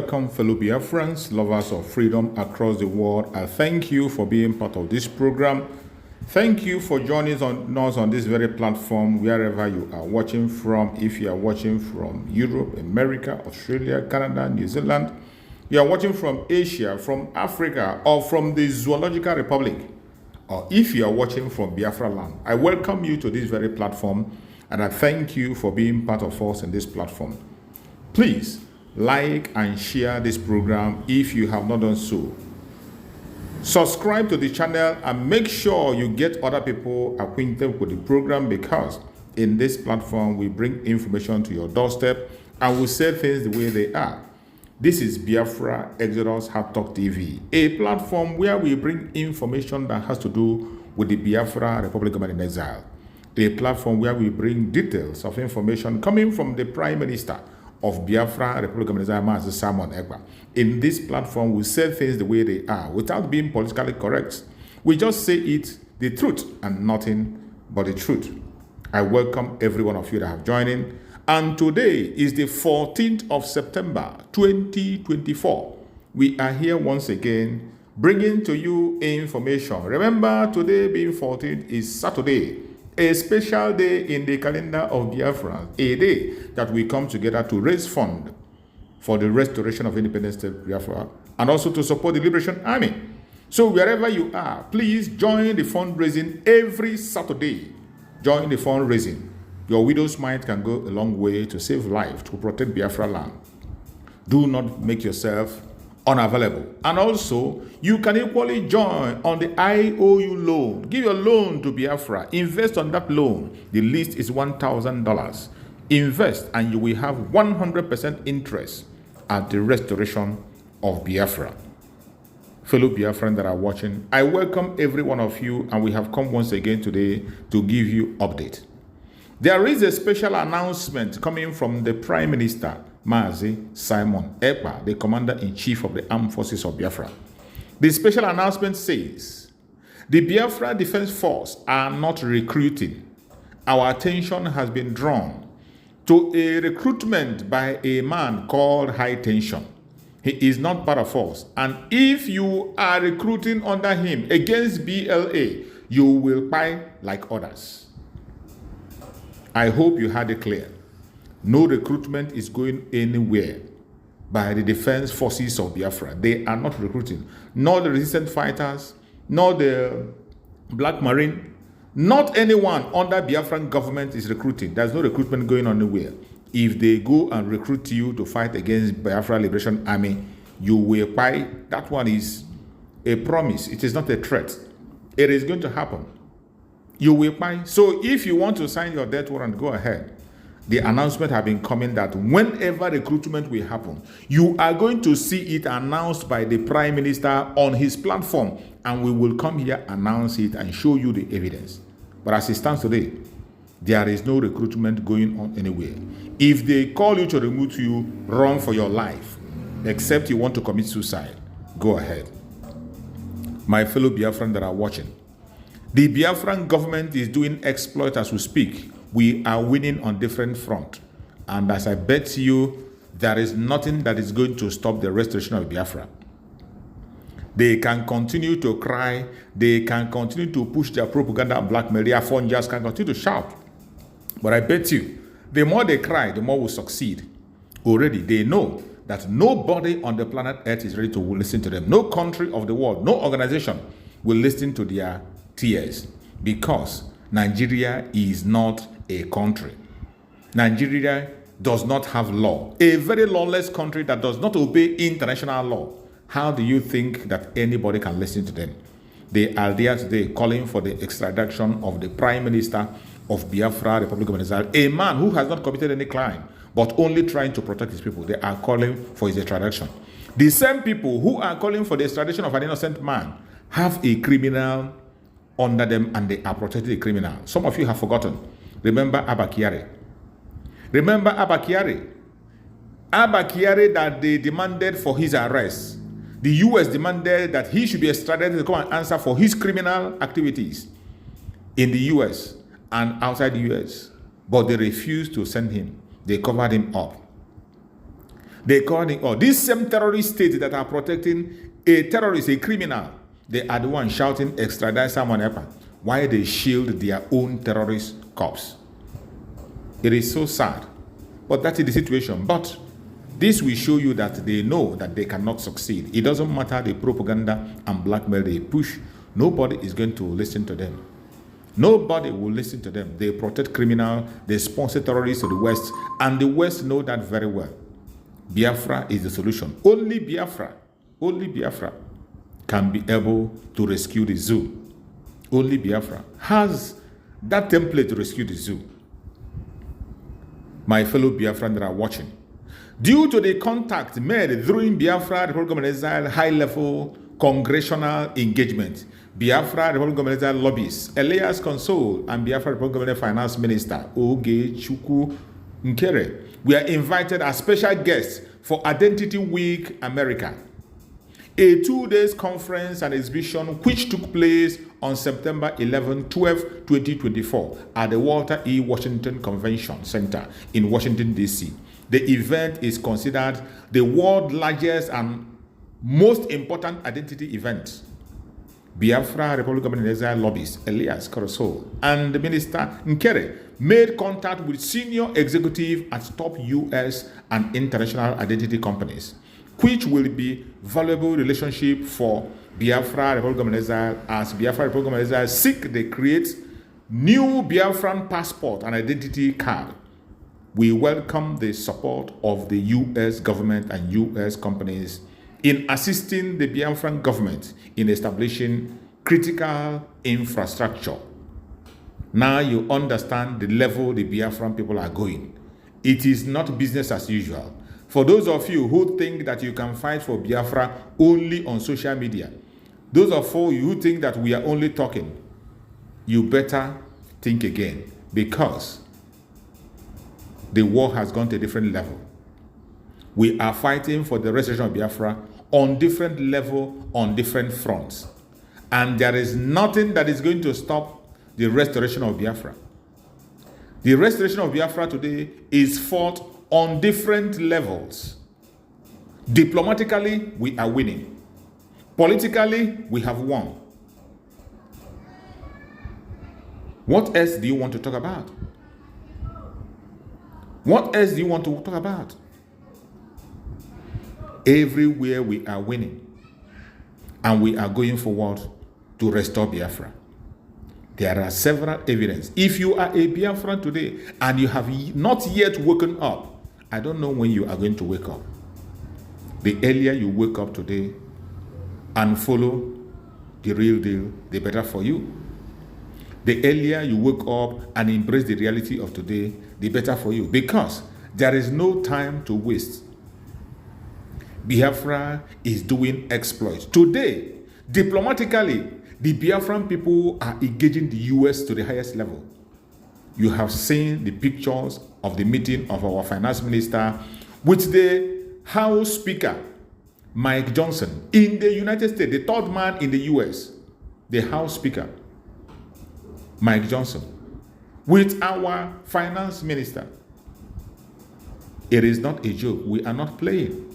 Welcome, fellow Biafrans, lovers of freedom across the world. I thank you for being part of this program. Thank you for joining us on this very platform, wherever you are watching from. If you are watching from Europe, America, Australia, Canada, New Zealand, you are watching from Asia, from Africa, or from the Zoological Republic, or if you are watching from Biafra land, I welcome you to this very platform, and I thank you for being part of us in this platform. Please like and share this program if you have not done so. Subscribe to the channel and make sure you get other people acquainted with the program, because in this platform we bring information to your doorstep and we say things the way they are. This is Biafra Exodus Hard Talk TV, a platform where we bring information that has to do with the Biafra Republic Government in Exile, a platform where we bring details of information coming from the Prime Minister of Biafra Republic of Exile, Simon Ekpa. In this platform, we say things the way they are without being politically correct. We just say it, the truth, and nothing but the truth. I welcome every one of you that have joined in. And today is the 14th of September, 2024. We are here once again, bringing to you information. Remember, today being 14th is Saturday, a special day in the calendar of Biafra, a day that we come together to raise funds for the restoration of independent state Biafra and also to support the Liberation Army. So wherever you are, please join the fundraising every Saturday. Join the fundraising. Your widow's mite can go a long way to save life, to protect Biafra land. Do not make yourself unavailable. And also, you can equally join on the IOU loan. Give your loan to Biafra. Invest on that loan. The list is $1,000. Invest and you will have 100% interest at the restoration of Biafra. Fellow Biafrans that are watching, I welcome every one of you, and we have come once again today to give you update. There is a special announcement coming from the Prime Minister, Mazi Simon Ekpa, the Commander-in-Chief of the Armed Forces of Biafra. The special announcement says, the Biafra Defense Force are not recruiting. Our attention has been drawn to a recruitment by a man called High Tension. He is not part of us. And if you are recruiting under him against BLA, you will pay like others. I hope you had it clear. No recruitment is going anywhere by the defense forces of Biafra. They are not recruiting. Nor the resistant fighters, nor the Black Marine, not anyone under Biafran government is recruiting. There's no recruitment going on anywhere. If they go and recruit you to fight against Biafra Liberation Army, you will pay. That one is a promise. It is not a threat. It is going to happen. You will pay. So if you want to sign your death warrant, go ahead. The announcement have been coming that whenever recruitment will happen, you are going to see it announced by the Prime Minister on his platform, and we will come here, announce it, and show you the evidence. But as it stands today, there is no recruitment going on anywhere. If they call you to recruit you, run for your life. Except you want to commit suicide, go ahead. My fellow Biafran that are watching, the Biafran government is doing exploit as we speak. We are winning on different fronts. And as I bet you, there is nothing that is going to stop the restoration of Biafra. They can continue to cry. They can continue to push their propaganda and blackmail. Their funders can continue to shout. But I bet you, the more they cry, the more we succeed. Already, they know that nobody on the planet Earth is ready to listen to them. No country of the world, no organization will listen to their tears, because Nigeria is not a country. Nigeria does not have law. A very lawless country that does not obey international law. How do you think that anybody can listen to them? They are there today calling for the extradition of the Prime Minister of Biafra Republic of Exile, a man who has not committed any crime, but only trying to protect his people. They are calling for his extradition. The same people who are calling for the extradition of an innocent man have a criminal under them, and they are protecting the criminal. Some of you have forgotten. Remember Abba Kyari. Remember Abba Kyari. Abba Kyari, that they demanded for his arrest. The US demanded that he should be extradited to come and answer for his criminal activities in the US and outside the US. But they refused to send him. They covered him up. They call it, oh, these same terrorist states that are protecting a terrorist, a criminal, they are the ones shouting extradite someone else. Why they shield their own terrorist corpse? It is so sad. But that is the situation. But this will show you that they know that they cannot succeed. It doesn't matter the propaganda and blackmail they push. Nobody is going to listen to them. Nobody will listen to them. They protect criminals. They sponsor terrorists to the West. And the West know that very well. Biafra is the solution. Only Biafra can be able to rescue the zoo. Only Biafra has that template to rescue the zoo. My fellow Biafran that are watching, due to the contact made during Biafra Republic of Exile high-level congressional engagement, Biafra Republic of Exile lobbyists Elias Console and Biafra Republic of Finance Minister Oge Chukwu Nkere were invited as special guests for Identity Week America, a 2-day conference and exhibition which took place on September 11, 12, 2024 at the Walter E. Washington Convention Center in Washington, D.C. The event is considered the world's largest and most important identity event. Biafra Republic of Exile lobbyist Elias Console and the Minister Nkere made contact with senior executives at top U.S. and international identity companies, which will be valuable relationship for Biafra Republic of Exile as Biafra Republic of Exile seek they create new Biafran passport and identity card. We welcome the support of the U.S. government and U.S. companies in assisting the Biafran government in establishing critical infrastructure. Now you understand the level the Biafran people are going. It is not business as usual. For those of you who think that you can fight for Biafra only on social media, those of you who think that we are only talking, you better think again, because the war has gone to a different level. We are fighting for the restoration of Biafra on different level, on different fronts. And there is nothing that is going to stop the restoration of Biafra. The restoration of Biafra today is fought on different levels. Diplomatically, we are winning. Politically, we have won. What else do you want to talk about? What else do you want to talk about? Everywhere we are winning. And we are going forward to restore Biafra. There are several evidence. If you are a Biafran today and you have not yet woken up, I don't know when you are going to wake up. The earlier you wake up today and follow the real deal, the better for you. The earlier you wake up and embrace the reality of today, the better for you. Because there is no time to waste. Biafra is doing exploits. Today, diplomatically, the Biafran people are engaging the U.S. to the highest level. You have seen the pictures of the meeting of our finance minister with the House Speaker, Mike Johnson, in the United States, the third man in the U.S., the House Speaker, Mike Johnson, with our finance minister. It is not a joke. We are not playing.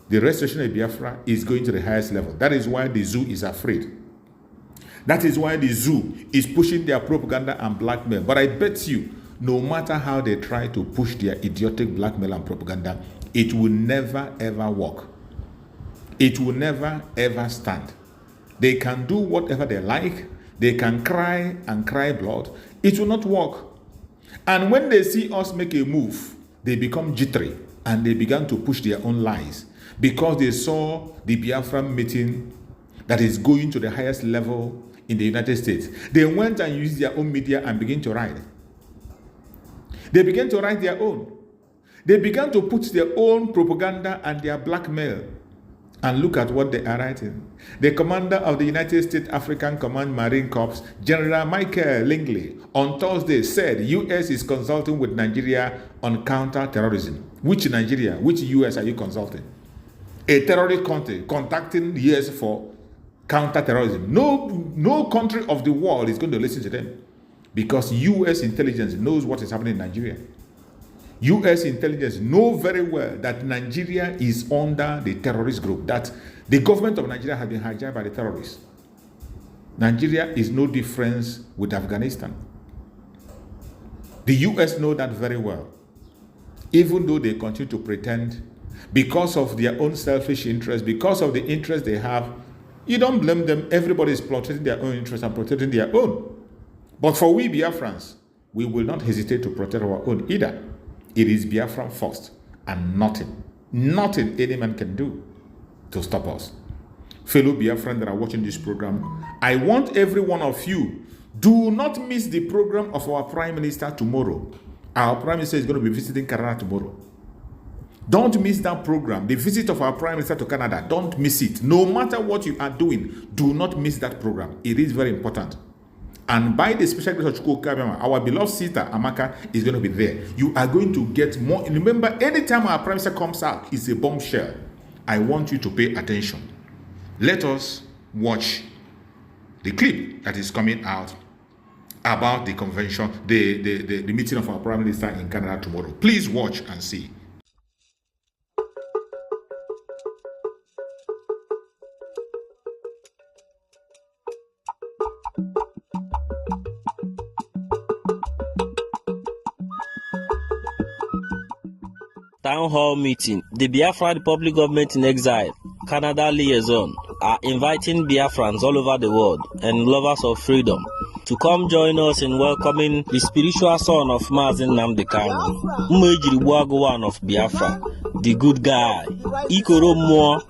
The restoration of Biafra is going to the highest level. That is why the zoo is afraid. That is why the zoo is pushing their propaganda and blackmail. But I bet you, no matter how they try to push their idiotic blackmail and propaganda, it will never ever work. It will never ever stand. They can do whatever they like. They can cry and cry blood. It will not work. And when they see us make a move, they become jittery and they began to push their own lies because they saw the Biafran meeting that is going to the highest level in the United States. They went and used their own media and began to write. They began to write their own. They began to put their own propaganda and their blackmail. And look at what they are writing. The commander of the United States African Command Marine Corps, General Michael Langley, on Thursday said U.S. is consulting with Nigeria on counter-terrorism. Which Nigeria, which U.S. are you consulting? A terrorist country contacting the U.S. for counter-terrorism. No country of the world is going to listen to them because U.S. intelligence knows what is happening in Nigeria. U.S. intelligence know very well that Nigeria is under the terrorist group, that the government of Nigeria has been hijacked by the terrorists. Nigeria is no difference with Afghanistan. The U.S. know that very well, even though they continue to pretend because of their own selfish interest, because of the interest they have. You don't blame them. Everybody is protecting their own interest and protecting their own. But for we Biafrans, we will not hesitate to protect our own either. It is Biafra first, and nothing any man can do to stop us. Fellow Biafrans that are watching this program, I want every one of you, do not miss the program of our Prime Minister tomorrow. Our Prime Minister is going to be visiting Canada tomorrow. Don't miss that program. The visit of our Prime Minister to Canada, don't miss it. No matter what you are doing, do not miss that program. It is very important. And by the special grace of Chukwu Kabiyama, our beloved sister Amaka is going to be there. You are going to get more. Remember, anytime our Prime Minister comes out, it's a bombshell. I want you to pay attention. Let us watch the clip that is coming out about the convention, the meeting of our Prime Minister in Canada tomorrow. Please watch and see. Town hall meeting. The Biafra Republic government in exile, Canada liaison, are inviting Biafrans all over the world and lovers of freedom to come join us in welcoming the spiritual son of Mazen Nnamdi Kanu, Mmejiribuago of Biafra, the good guy, Ikoro Mo,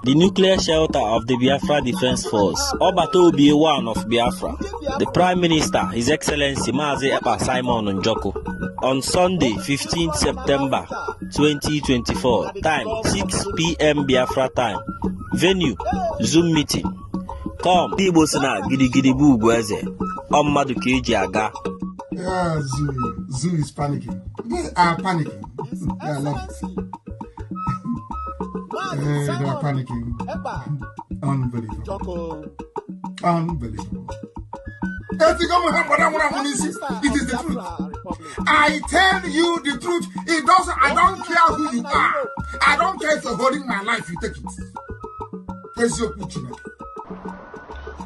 the nuclear shelter of the Biafra Defense Force, Obato Obi1 of Biafra, the Prime Minister, His Excellency Mazi Epa Simon Njoko, on Sunday, 15th September 2024, time 6 p.m. Biafra time, venue, Zoom meeting. Come, Igbo Sina Gidigidi Bugweze, Ommadu Keji Aga. Yeah, Zoo is panicking. They are panicking. I love it. They are panicking. Unbelievable. Unbelievable. It is the truth. I tell you the truth. It doesn't. I don't care who you are. I don't care if you're holding my life. You take it. There's your picture.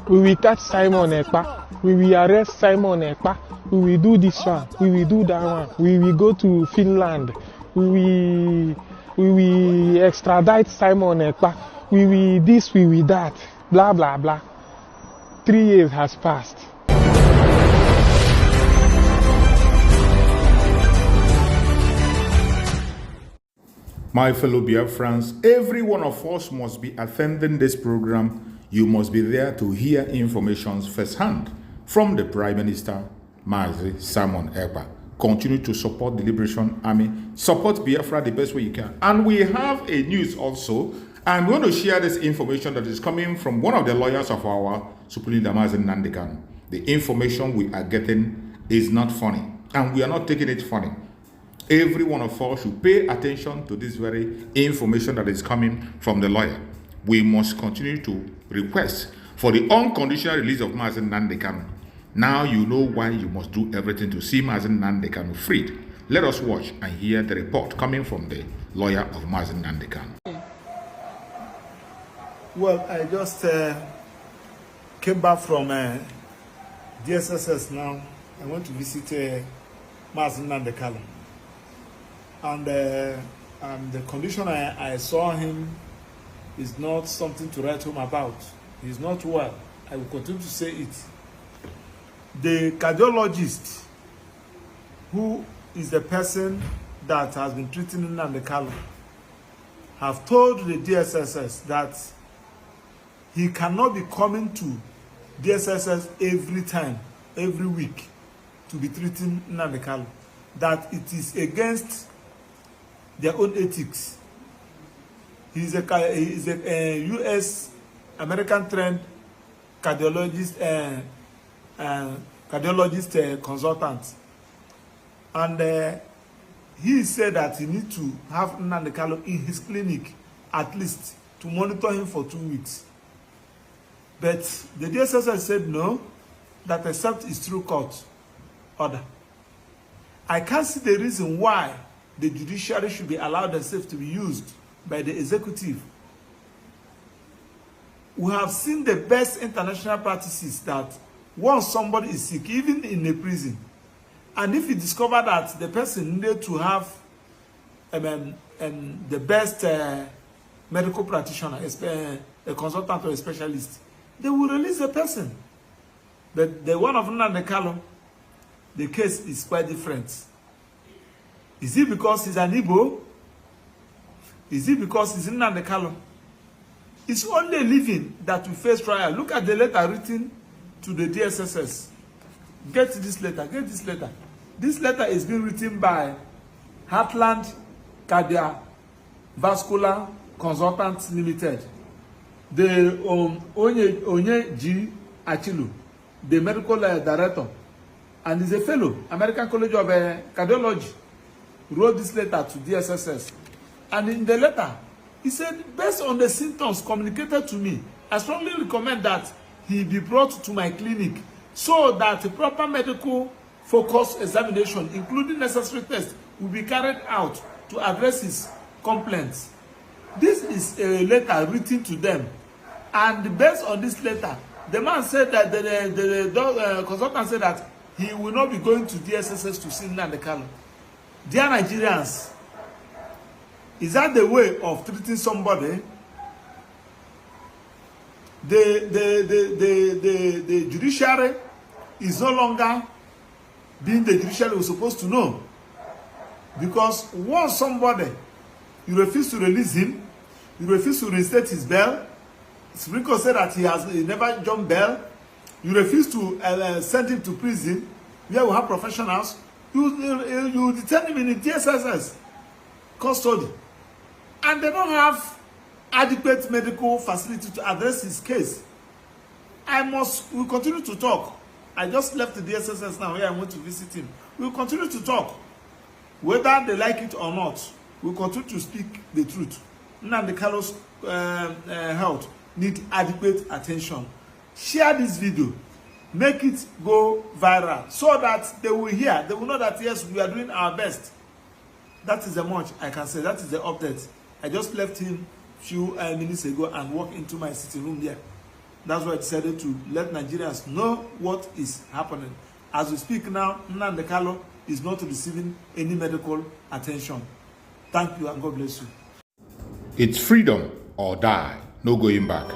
We will catch Simon Ekpa. We will arrest Simon Ekpa. We will do this one. We will do that one. We will go to Finland. We will extradite Simon Ekpa. We will this. We will that. Blah blah blah. 3 years has passed. My fellow Biafrans, every one of us must be attending this program. You must be there to hear information firsthand from the Prime Minister, Mazi Simon Ekpa. Continue to support the Liberation Army. Support Biafra the best way you can. And we have a news also. I'm going to share this information that is coming from one of the lawyers of our Supreme Leader, Mazi Nnamdi Kanu. The information we are getting is not funny. And we are not taking it funny. Every one of us should pay attention to this very information that is coming from the lawyer. We must continue to request for the unconditional release of Mazi Nnamdi Kanu. Now you know why you must do everything to see Mazi Nnamdi Kanu freed. Let us watch and hear the report coming from the lawyer of Mazi Nnamdi Kanu. Well, I just came back from DSSS now. I went to visit Mazi Nnamdi Kanu. And the condition I saw him is not something to write home about. He's not well. I will continue to say it. The cardiologist, who is the person that has been treating Nnamdi Kanu, have told the DSSS that he cannot be coming to DSSS every week to be treating Nnamdi Kanu. That it is against their own ethics. He's a U.S. American trained cardiologist consultant, and he said that he needs to have Nnamdi Kanu in his clinic at least to monitor him for 2 weeks. But the DSSS said no, that except his true court order. I can't see the reason why the judiciary should be allowed themselves to be used by the executive. We have seen the best international practices that once somebody is sick, even in a prison, and if you discover that the person needed to have the best medical practitioner, a consultant or a specialist, they will release the person. But the one of Nnamdi Kanu, the case is quite different. Is it because he's an Igbo? Is it because he's Nnamdi Kanu? It's only living that we face trial. Look at the letter written to the DSSS. Get this letter. Get this letter. This letter is being written by Heartland Cardiovascular Consultants Limited. The Onye G. Achilu, the medical director, and is a fellow, American College of Cardiology, wrote this letter to DSSS. And in the letter, he said, based on the symptoms communicated to me, I strongly recommend that he be brought to my clinic so that a proper medical focus examination, including necessary tests, will be carried out to address his complaints. This is a letter written to them. And based on this letter, the man said that the consultant said that he will not be going to DSSS to see Nnamdi Kanu. Dear Nigerians, is that the way of treating somebody? The judiciary is no longer being the judiciary we're supposed to know. Because once somebody, you refuse to release him, you refuse to reinstate his bail, Supreme Court said that he never jumped bail, you refuse to send him to prison, where we have professionals, you detain him in the DSSS custody. And they don't have adequate medical facility to address his case. We'll continue to talk. I just left the DSSS now where I went to visit him. We'll continue to talk. Whether they like it or not, we'll continue to speak the truth. Nnamdi Kanu's health need adequate attention. Share this video. Make it go viral so that they will hear. They will know that, yes, we are doing our best. That is the much I can say. That is the update. I just left him a few minutes ago and walked into my sitting room there. That's why I decided to let Nigerians know what is happening. As we speak now, Nnamdi Kanu is not receiving any medical attention. Thank you and God bless you. It's freedom or die. No going back.